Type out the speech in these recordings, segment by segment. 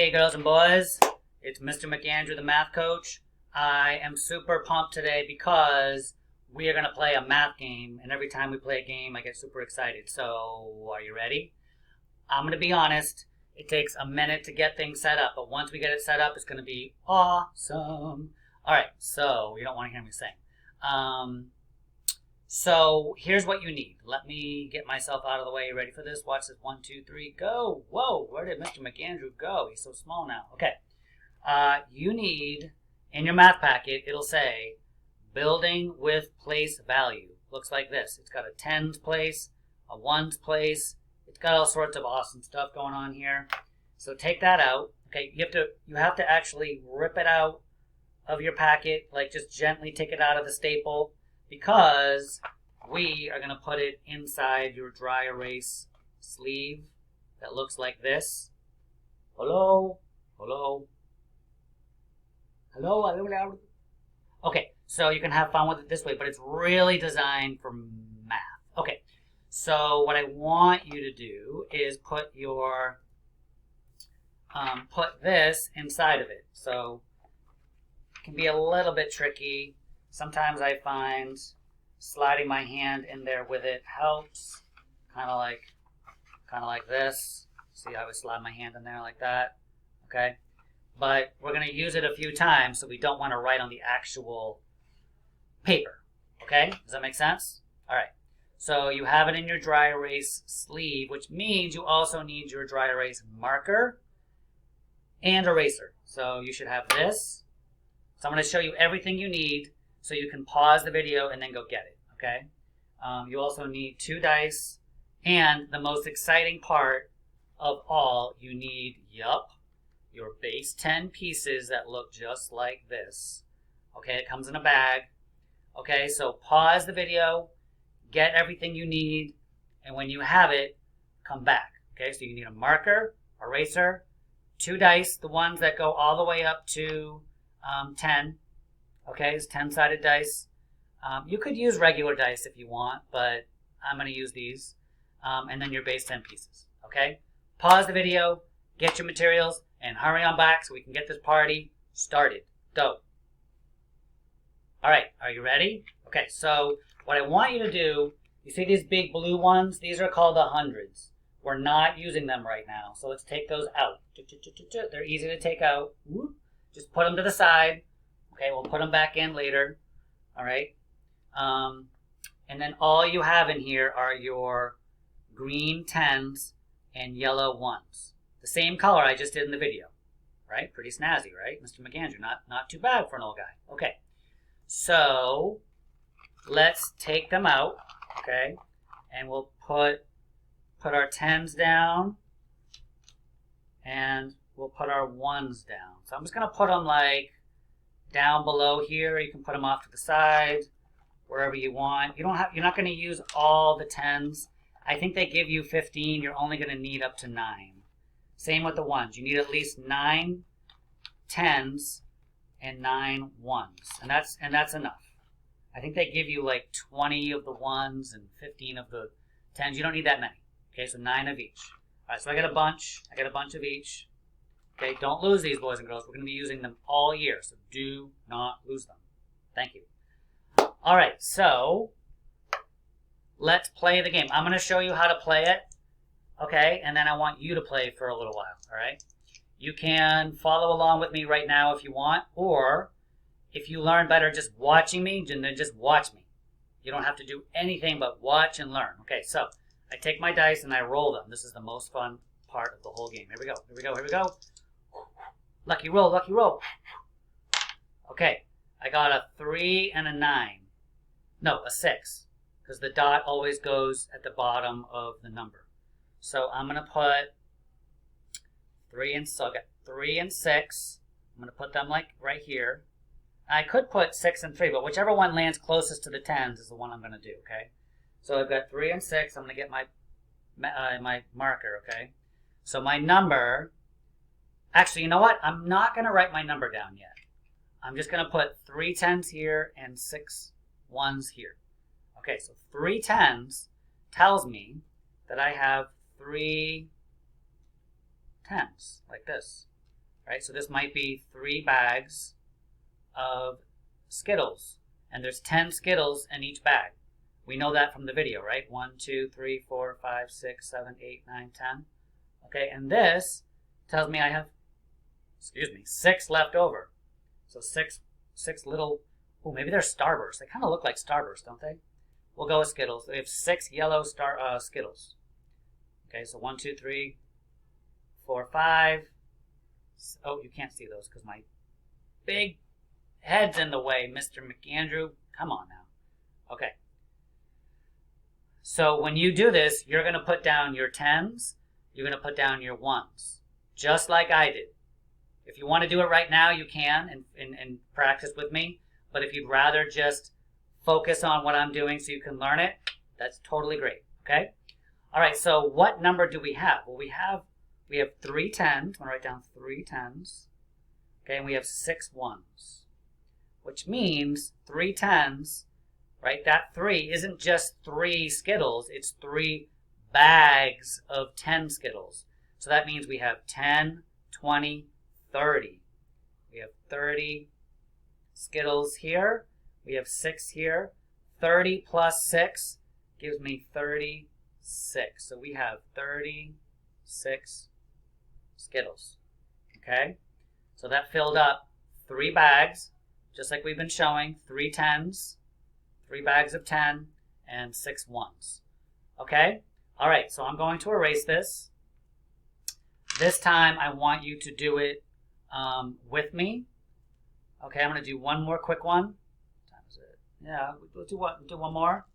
Hey girls and boys, it's Mr. McAndrew, the math coach. I am super pumped today because we are going to play a math game, and every time we play a game I get super excited. So, are you ready? I'm going to be honest, it takes a minute to get things set up, but once we get it set up, it's going to be awesome. Alright, so you don't want to hear me sing. So here's what you need. Let me get myself out of the way. You ready for this? Watch this. 1, 2, 3, go. Whoa, where did Mr. McAndrew go? He's so small now. Okay. You need, in your math packet, it'll say building with place value. Looks like this. It's got a tens place, a ones place. It's got all sorts of awesome stuff going on here. So take that out. Okay, you have to actually rip it out of your packet, like just gently take it out of the staple, because we are going to put it inside your dry erase sleeve that looks like this. Hello? Hello? Hello? Hello? Okay, so you can have fun with it this way, but it's really designed for math. Okay, so what I want you to do is put your, put this inside of it. So it can be a little bit tricky. Sometimes I find sliding my hand in there with it helps. Kind of like this. See how I slide my hand in there like that? Okay. But we're going to use it a few times, so we don't want to write on the actual paper. Okay? Does that make sense? All right. So you have it in your dry erase sleeve, which means you also need your dry erase marker and eraser. So you should have this. So I'm going to show you everything you need so you can pause the video and then go get it, okay? You also need 2 dice, and the most exciting part of all, you need, your base 10 pieces that look just like this. Okay, it comes in a bag. Okay, so pause the video, get everything you need, and when you have it, come back. Okay, so you need a marker, eraser, 2 dice, the ones that go all the way up to 10. Okay, it's 10-sided dice. You could use regular dice if you want, but I'm going to use these. And then your base 10 pieces. Okay? Pause the video, get your materials, and hurry on back so we can get this party started. Go. Alright, are you ready? Okay, so what I want you to do, you see these big blue ones? These are called the hundreds. We're not using them right now, so let's take those out. They're easy to take out. Just put them to the side. Okay, we'll put them back in later. All right. And then all you have in here are your green 10s and yellow 1s. The same color I just did in the video. Right? Pretty snazzy, right? Mr. McAndrew, not too bad for an old guy. Okay. So let's take them out. Okay. And we'll put our 10s down. And we'll put our 1s down. So I'm just going to put them like down below here. You can put them off to the side, wherever you want. You're not going to use all the 10s. I think they give you 15. You're only going to need up to 9. Same with the 1s. You need at least 9 10s and 9 1s. And that's enough. I think they give you like 20 of the 1s and 15 of the 10s. You don't need that many. Okay, so 9 of each. All right, so I got a bunch. I got a bunch of each. Okay, don't lose these, boys and girls. We're going to be using them all year, so do not lose them. Thank you. All right, so let's play the game. I'm going to show you how to play it, okay, and then I want you to play for a little while, all right? You can follow along with me right now if you want, or if you learn better just watching me, then just watch me. You don't have to do anything but watch and learn. Okay, so I take my dice and I roll them. This is the most fun part of the whole game. Here we go, here we go, here we go. Lucky roll, lucky roll. Okay, I got a 3 and a 9. No, a 6. Because the dot always goes at the bottom of the number. So I'm going to put 3 and, so I got 3 and 6. I'm going to put them like right here. I could put 6 and 3, but whichever one lands closest to the 10s is the one I'm going to do, okay? So I've got 3 and 6. I'm going to get my marker, okay? So my number... Actually, you know what? I'm not going to write my number down yet. I'm just going to put 3 10s here and 6 1s here. Okay, so 3 10s tells me that I have 3 10s, like this. right? So this might be 3 bags of Skittles, and there's 10 Skittles in each bag. We know that from the video, right? 1, 2, 3, 4, 5, 6, 7, 8, 9, 10. Okay, and this tells me I have, 6 left over. So six little, oh, maybe they're Starburst. They kind of look like Starburst, don't they? We'll go with Skittles. We have 6 yellow Skittles. Okay, so 1, 2, 3, 4, 5. Oh, you can't see those because my big head's in the way, Mr. McAndrew. Come on now. Okay. So when you do this, you're going to put down your 10s. You're going to put down your 1s, just like I did. If you want to do it right now, you can and practice with me. But if you'd rather just focus on what I'm doing so you can learn it, that's totally great. Okay? All right, so what number do we have? Well, we have 3 10s. I'm going to write down 3 10s. Okay, and we have 6 1s, which means 3 10s, right? That 3 isn't just 3 Skittles. It's 3 bags of 10 Skittles. So that means we have 10, 20, 30. We have 30 Skittles here. We have 6 here. 30 plus 6 gives me 36. So we have 36 Skittles. Okay? So that filled up 3 bags, just like we've been showing. 3 10s, 3 bags of 10, and 6 1s. Okay? All right, so I'm going to erase this. This time I want you to do it with me. Okay, I'm going to do one more quick one. What time is it? Yeah, we'll do one more.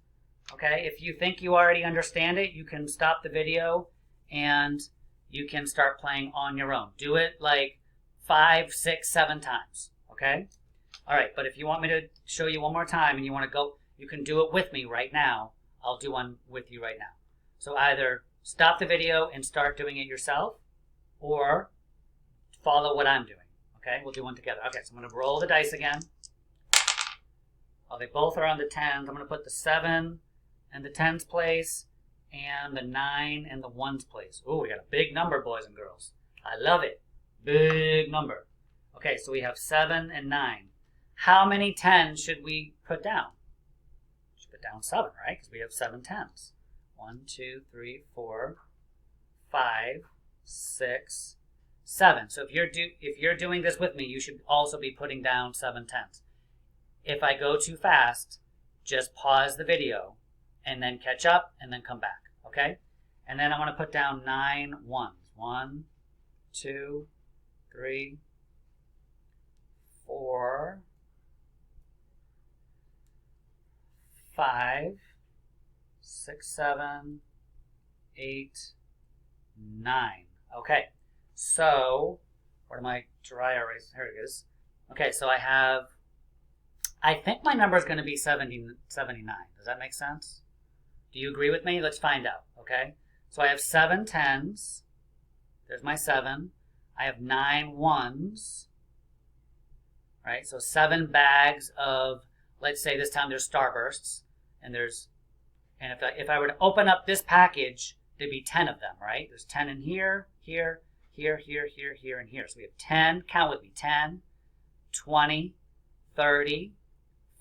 Okay, if you think you already understand it, you can stop the video and you can start playing on your own. Do it like 5, 6, 7 times. Okay? All right, but if you want me to show you one more time and you want to go, you can do it with me right now. I'll do one with you right now. So either stop the video and start doing it yourself, or follow what I'm doing. Okay, we'll do one together. Okay, so I'm going to roll the dice again. Oh, they both are on the 10s. I'm going to put the 7 in the 10s place and the 9 in the 1s place. Oh, we got a big number, boys and girls. I love it. Big number. Okay, so we have 7 and 9. How many 10s should we put down? We should put down 7, right? Because we have 7 10s. 1, 2, 3, 4, 5, 6, 7. So if you're doing this with me, you should also be putting down 7 10s. If I go too fast, just pause the video and then catch up and then come back, okay? And then I want to put down 9 1s. 1, 2, 3, 4, 5, 6, 7, 8, 9. Okay, so where my dry erase? Here it is. Okay, so I think my number is going to be 79. Does that make sense? Do you agree with me? Let's find out, okay? So I have 7 10s. There's my 7. I have 9 1s. Right? So 7 bags of, let's say this time there's Starbursts. And if I were to open up this package, there'd be 10 of them, right? There's 10 in here, here, here, here, here, here, and here. So we have 10, count with me, 10, 20, 30,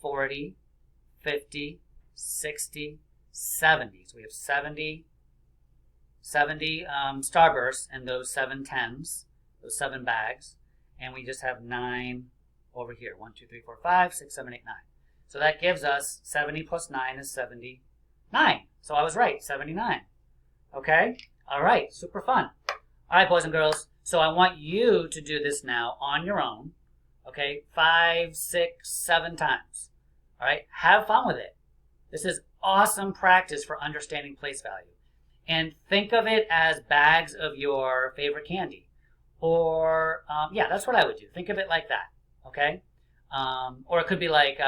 40, 50, 60, 70. So we have 70 Starbursts and those 7 10s, those 7 bags. And we just have 9 over here. 1, 2, 3, 4, 5, 6, 7, 8, 9. So that gives us 70 plus 9 is 79. So I was right, 79. Okay? All right, super fun. All right, boys and girls. So I want you to do this now on your own. Okay? 5, 6, 7 times. All right? Have fun with it. This is awesome practice for understanding place value. And think of it as bags of your favorite candy. Or, yeah, that's what I would do. Think of it like that. Okay? Or it could be like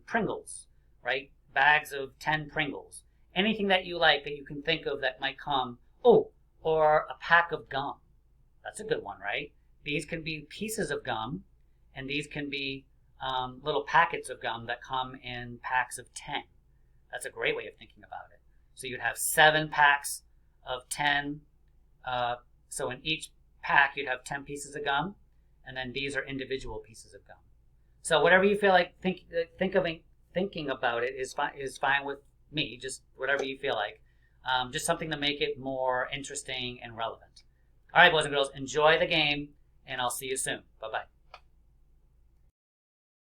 Pringles, right? Bags of 10 Pringles. Anything that you like that you can think of that might come. Oh, or a pack of gum. That's a good one, right? These can be pieces of gum, and these can be little packets of gum that come in packs of 10. That's a great way of thinking about it. So you'd have 7 packs of 10. So in each pack, you'd have 10 pieces of gum. and then these are individual pieces of gum. So whatever you feel like thinking about it is fine with me. Just whatever you feel like. Just something to make it more interesting and relevant. All right, boys and girls, enjoy the game, and I'll see you soon. Bye-bye.